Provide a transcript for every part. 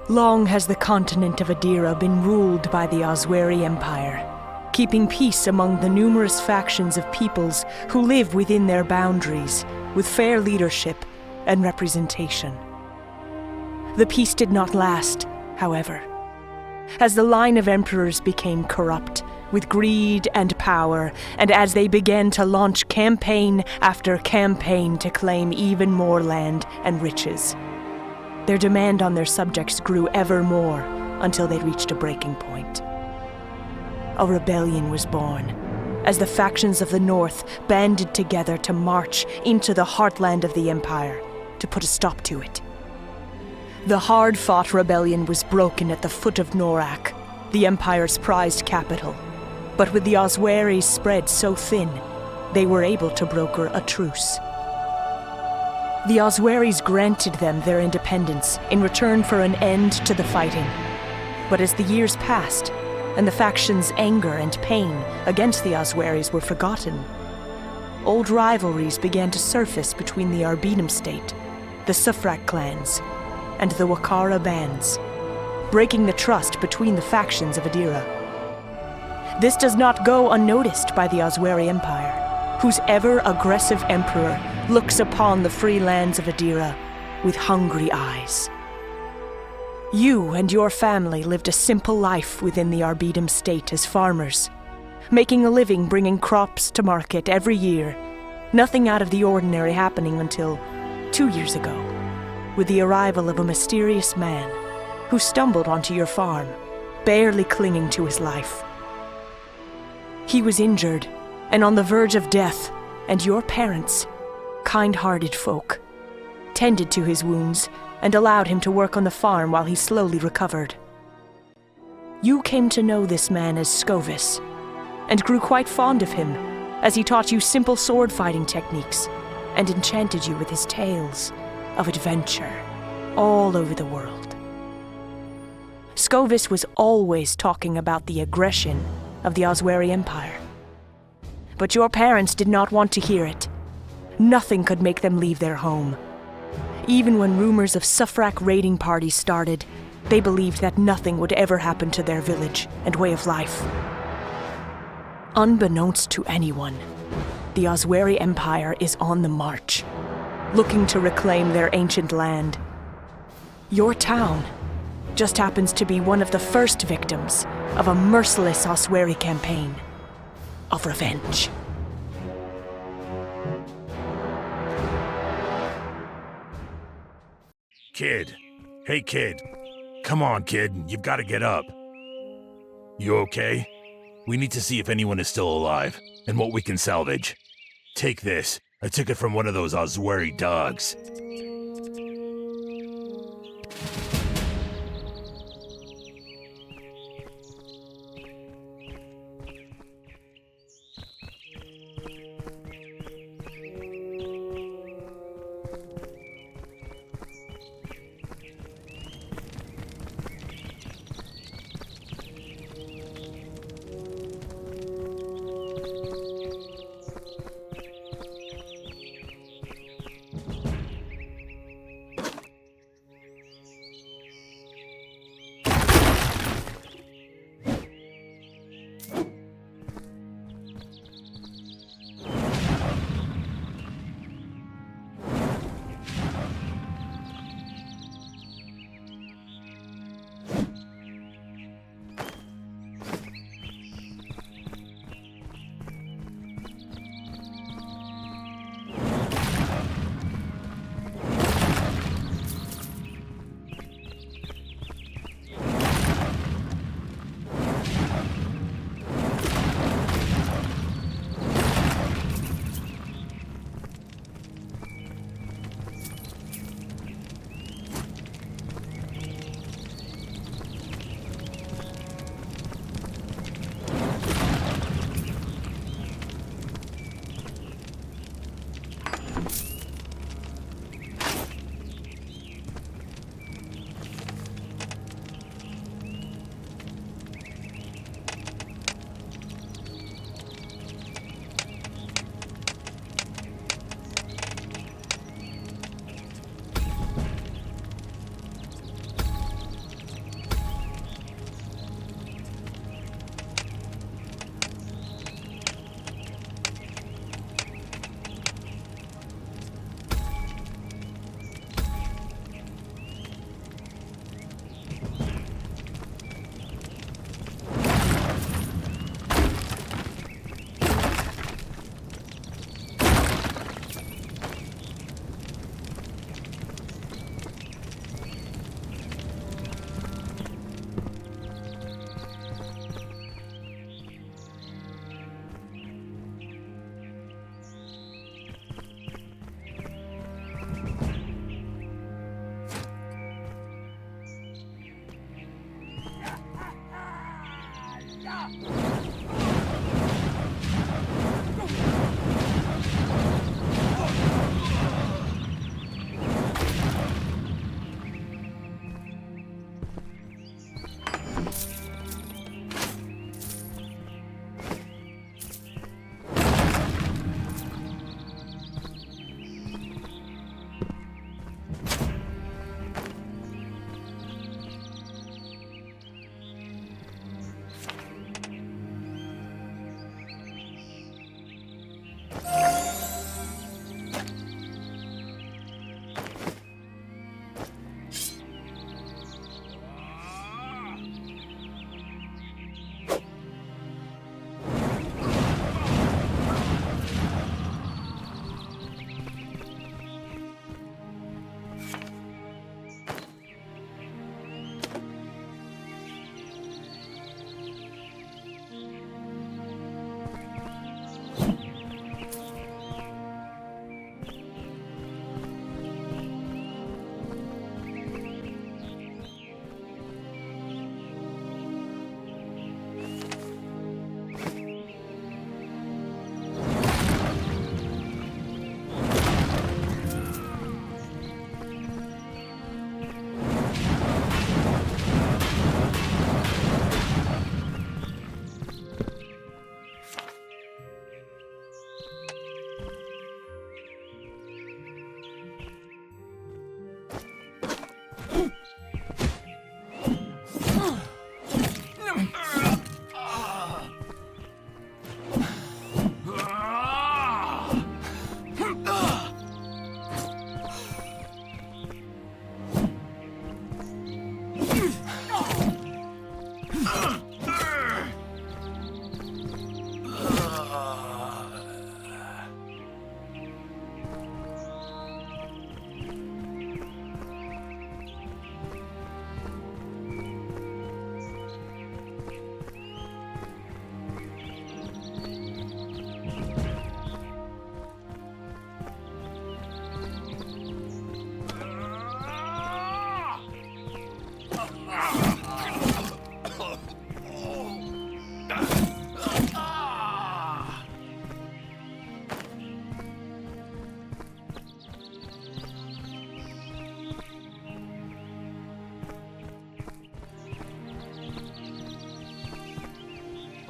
Long has the continent of Edera been ruled by the Osweri Empire, keeping peace among the numerous factions of peoples who live within their boundaries, with fair leadership and representation. The peace did not last, however, as the line of emperors became corrupt with greed and power, and as they began to launch campaign after campaign to claim even more land and riches. Their demand on their subjects grew ever more until they reached a breaking point. A rebellion was born, as the factions of the north banded together to march into the heartland of the empire to put a stop to it. The hard-fought rebellion was broken at the foot of Norak, the empire's prized capital, but with the Osweris spread so thin, they were able to broker a truce. The Osweris granted them their independence in return for an end to the fighting. But as the years passed, and the factions' anger and pain against the Osweris were forgotten, old rivalries began to surface between the Arbitum state, the Sufrak clans, and the Wakara bands, breaking the trust between the factions of Edera. This does not go unnoticed by the Osweri Empire, whose ever-aggressive emperor looks upon the free lands of Edera with hungry eyes. You and your family lived a simple life within the Arbitum state as farmers, making a living bringing crops to market every year, nothing out of the ordinary happening until 2 years ago, with the arrival of a mysterious man who stumbled onto your farm, barely clinging to his life. He was injured and on the verge of death, and your parents, kind-hearted folk, tended to his wounds and allowed him to work on the farm while he slowly recovered. You came to know this man as Scovis, and grew quite fond of him as he taught you simple sword-fighting techniques and enchanted you with his tales of adventure all over the world. Scovis was always talking about the aggression of the Osweri Empire. But your parents did not want to hear it. Nothing could make them leave their home. Even when rumors of Sufrak raiding parties started, they believed that nothing would ever happen to their village and way of life. Unbeknownst to anyone, the Osweri Empire is on the march, looking to reclaim their ancient land. Your town just happens to be one of the first victims of a merciless Osweri campaign of revenge. Kid. Hey, kid. Come on, kid. You've got to get up. You okay? We need to see if anyone is still alive, and what we can salvage. Take this. I took it from one of those Osweri dogs.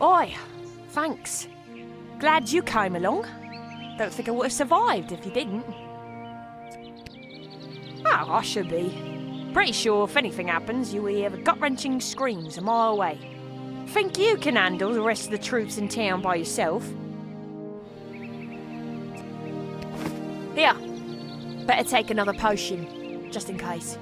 Oi, thanks. Glad you came along. Don't think I would have survived if you didn't. Oh, I should be. Pretty sure if anything happens, you will hear the gut-wrenching screams a mile away. Think you can handle the rest of the troops in town by yourself? Here. Better take another potion, just in case.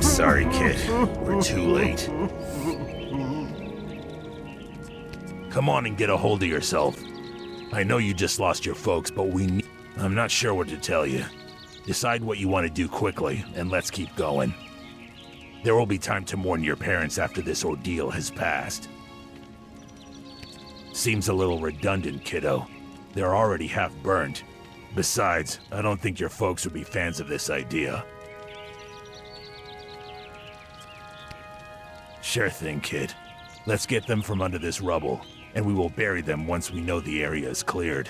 Sorry, kid. We're too late. Come on and get a hold of yourself. I know you just lost your folks, but I'm not sure what to tell you. Decide what you want to do quickly, and let's keep going. There will be time to mourn your parents after this ordeal has passed. Seems a little redundant, kiddo. They're already half burnt. Besides, I don't think your folks would be fans of this idea. Sure thing, kid. Let's get them from under this rubble, and we will bury them once we know the area is cleared.